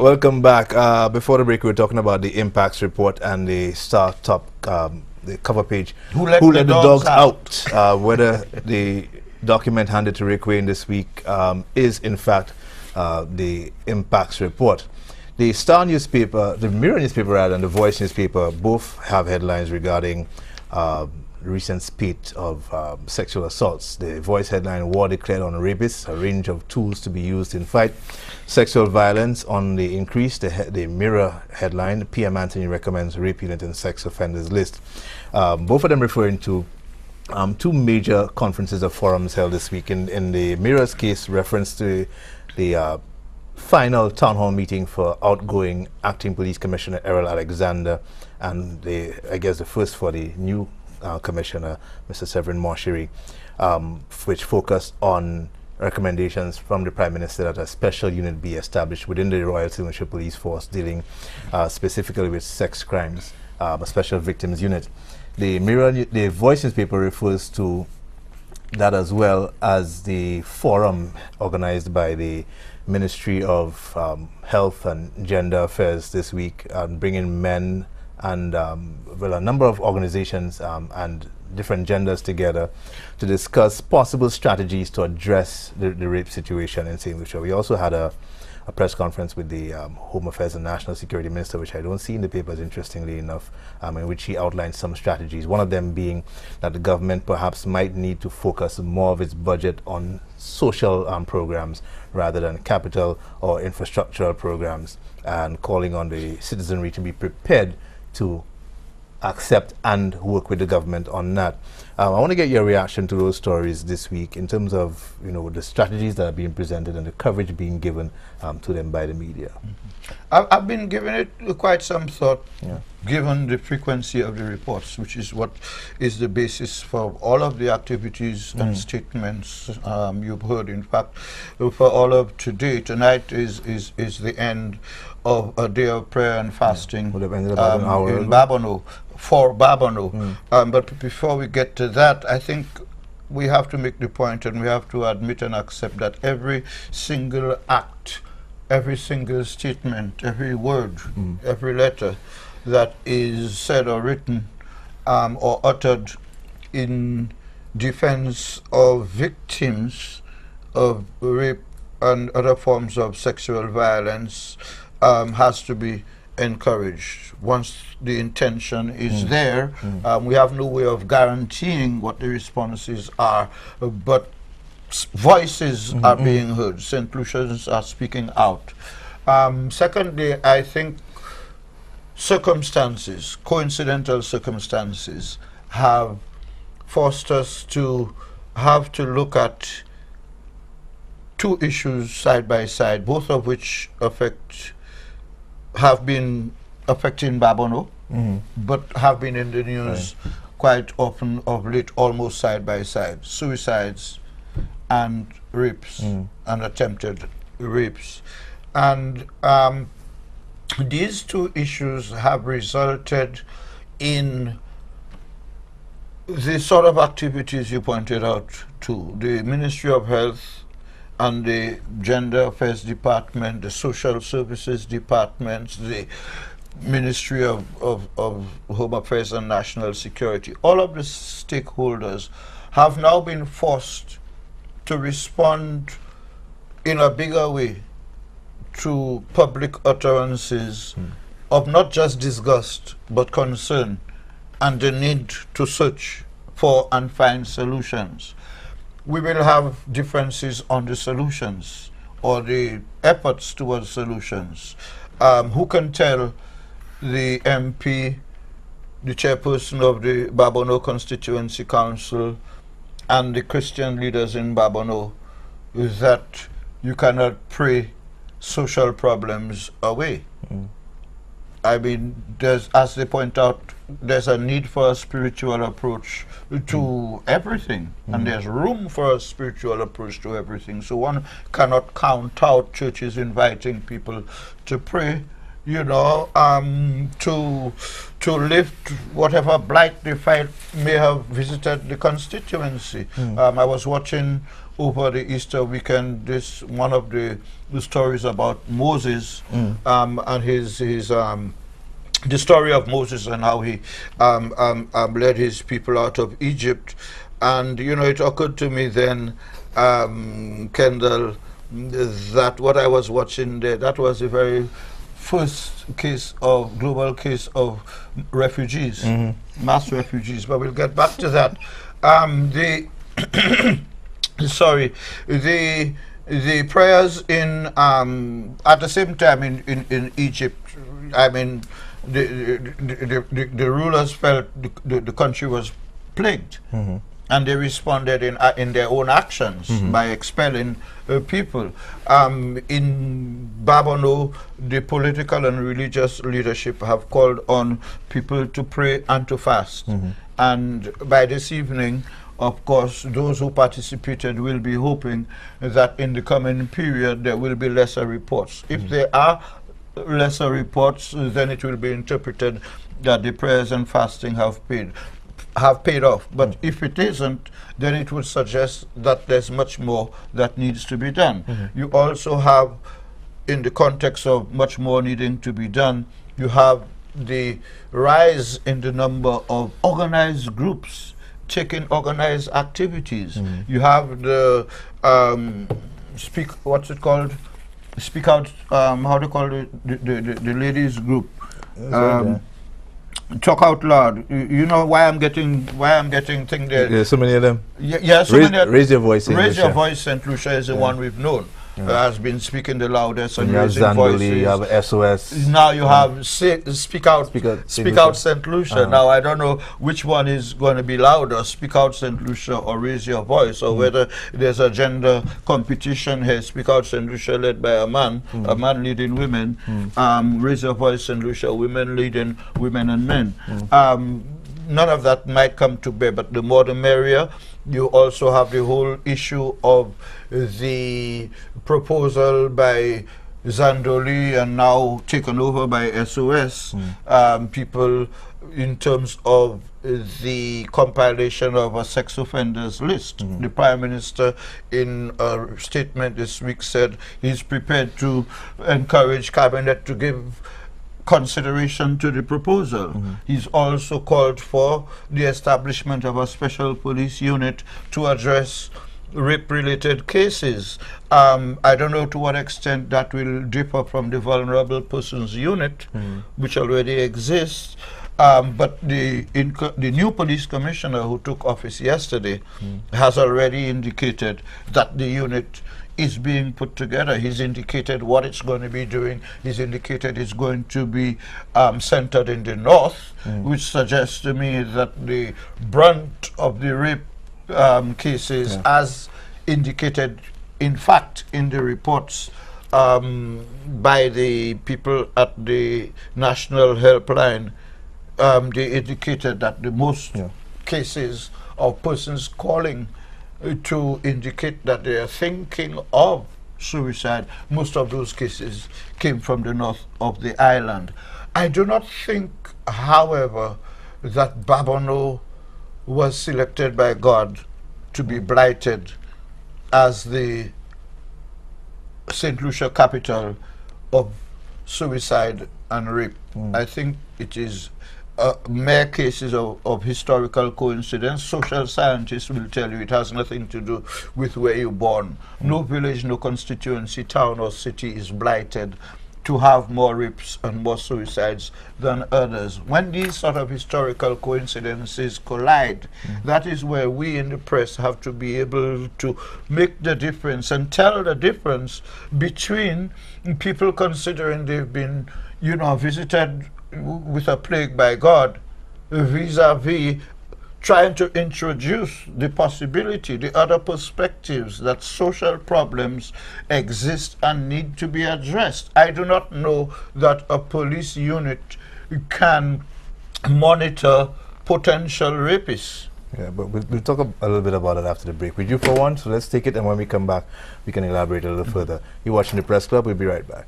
Welcome back. Before the break, we were talking about the impacts report and the startup, the cover page. Who let the dogs out? Whether the document handed to Rick Wayne this week is, in fact, the impacts report. The Star newspaper, the Mirror newspaper, rather, and the Voice newspaper both have headlines regarding recent spate of sexual assaults. The Voice headline, war declared on rapists, a range of tools to be used in fight sexual violence on the increase. The Mirror headline, PM Anthony recommends rape unit and sex offenders list. Both of them referring to two major conferences or forums held this week. In the Mirror's case, reference to the final town hall meeting for outgoing Acting Police Commissioner Errol Alexander, and I guess the first for the new Commissioner, Mr. Severin Morshiri, which focused on recommendations from the Prime Minister that a special unit be established within the Royal Silvershire Police Force dealing specifically with sex crimes, a special victims unit. The the Voice newspaper refers to that, as well as the forum organized by the Ministry of Health and Gender Affairs this week, bringing men and well, a number of organizations and different genders together to discuss possible strategies to address the rape situation in St. Lucia. We also had a press conference with the Home Affairs and National Security Minister, which I don't see in the papers, interestingly enough, in which he outlined some strategies. One of them being that the government perhaps might need to focus more of its budget on social programs rather than capital or infrastructural programs, and calling on the citizenry to be prepared to accept and work with the government on that. I want to get your reaction to those stories this week in terms of, you know, the strategies that are being presented and the coverage being given to them by the media. I've been giving it quite some thought, given the frequency of the reports, which is what is the basis for all of the activities and statements you've heard. In fact, for all of today, tonight is the end of a day of prayer and fasting Would have ended about an hour in Babonneau, for Babonneau. But before we get to that, I think we have to make the point, and we have to admit and accept that every single act, every single statement, every word, every letter that is said or written or uttered in defense of victims of rape and other forms of sexual violence has to be encouraged. Once the intention is there, we have no way of guaranteeing what the responses are, but voices are being heard. St. Lucians are speaking out. Secondly, I think circumstances, coincidental circumstances, have forced us to have to look at two issues side by side, both of which have been affecting Babonneau, but have been in the news quite often of late, almost side by side. Suicides and rapes and attempted rapes. And these two issues have resulted in the sort of activities you pointed out to. The Ministry of Health and the Gender Affairs Department, the Social Services Department, the Ministry of Home Affairs and National Security, all of the stakeholders have now been forced to respond in a bigger way to public utterances of not just disgust, but concern and the need to search for and find solutions. We will have differences on the solutions or the efforts towards solutions. Who can tell the MP, the chairperson of the Babonneau Constituency Council, and the Christian leaders in Babonneau that you cannot pray social problems away? I mean, as they point out, there's a need for a spiritual approach to everything, and there's room for a spiritual approach to everything. So one cannot count out churches inviting people to pray you know, to lift whatever blight they may have visited the constituency. I was watching over the Easter weekend one of the stories about Moses and his the story of Moses and how he led his people out of Egypt. And you know, it occurred to me then, Kendall, that what I was watching there, that was the very first global case of refugees, mass refugees. But we'll get back to that. The prayers in at the same time in Egypt. I mean, the rulers felt the country was plagued. And they responded in their own actions by expelling people. In Babonneau, the political and religious leadership have called on people to pray and to fast. And by this evening, of course, those who participated will be hoping that in the coming period there will be lesser reports. If there are lesser reports, then it will be interpreted that the prayers and fasting have paid off. But if it isn't, then it would suggest that there's much more that needs to be done. You also have, in the context of much more needing to be done, you have the rise in the number of organized groups taking organized activities. You have the Speak Out, how do you call it, the ladies group. Talk Out Loud. You know why I'm getting thing there. There's so many of them. Yeah, so Raise Your Voice. Raise Your Voice St. Lucia is the one we've known. Has been speaking the loudest and you have raising voices. You have SOS. Now you have Speak Out St. Lucia. Now I don't know which one is going to be louder, Speak Out St. Lucia or Raise Your Voice, or whether there's a gender competition here. Speak Out St. Lucia led by a man leading women. Raise Your Voice St. Lucia, women leading women and men. None of that might come to bear, but the more the merrier. You also have the whole issue of the proposal by Zandoli and now taken over by SOS, people in terms of the compilation of a sex offenders list. The Prime Minister in a statement this week said he's prepared to encourage Cabinet to give consideration to the proposal. He's also called for the establishment of a special police unit to address rape-related cases. I don't know to what extent that will differ from the vulnerable persons unit, which already exists. But the new police commissioner who took office yesterday has already indicated that the unit is being put together. He's indicated what it's going to be doing. He's indicated it's going to be centered in the north, which suggests to me that the brunt of the rape cases, as indicated, in fact, in the reports by the people at the National Helpline, they indicated that the most cases of persons calling to indicate that they are thinking of suicide, most of those cases came from the north of the island. I do not think, however, that Babonneau was selected by God to be blighted as the St. Lucia capital of suicide and rape. I think it is mere cases of historical coincidence. Social scientists will tell you it has nothing to do with where you're born. No village, no constituency, town or city is blighted to have more rapes and more suicides than others. When these sort of historical coincidences collide, that is where we in the press have to be able to make the difference and tell the difference between people considering they've been, visited with a plague by God, vis-a-vis trying to introduce the possibility, the other perspectives that social problems exist and need to be addressed. I do not know that a police unit can monitor potential rapists. Yeah, but we'll talk a little bit about it after the break. With you for one, so let's take it, and when we come back, we can elaborate a little further. You're watching The Press Club. We'll be right back.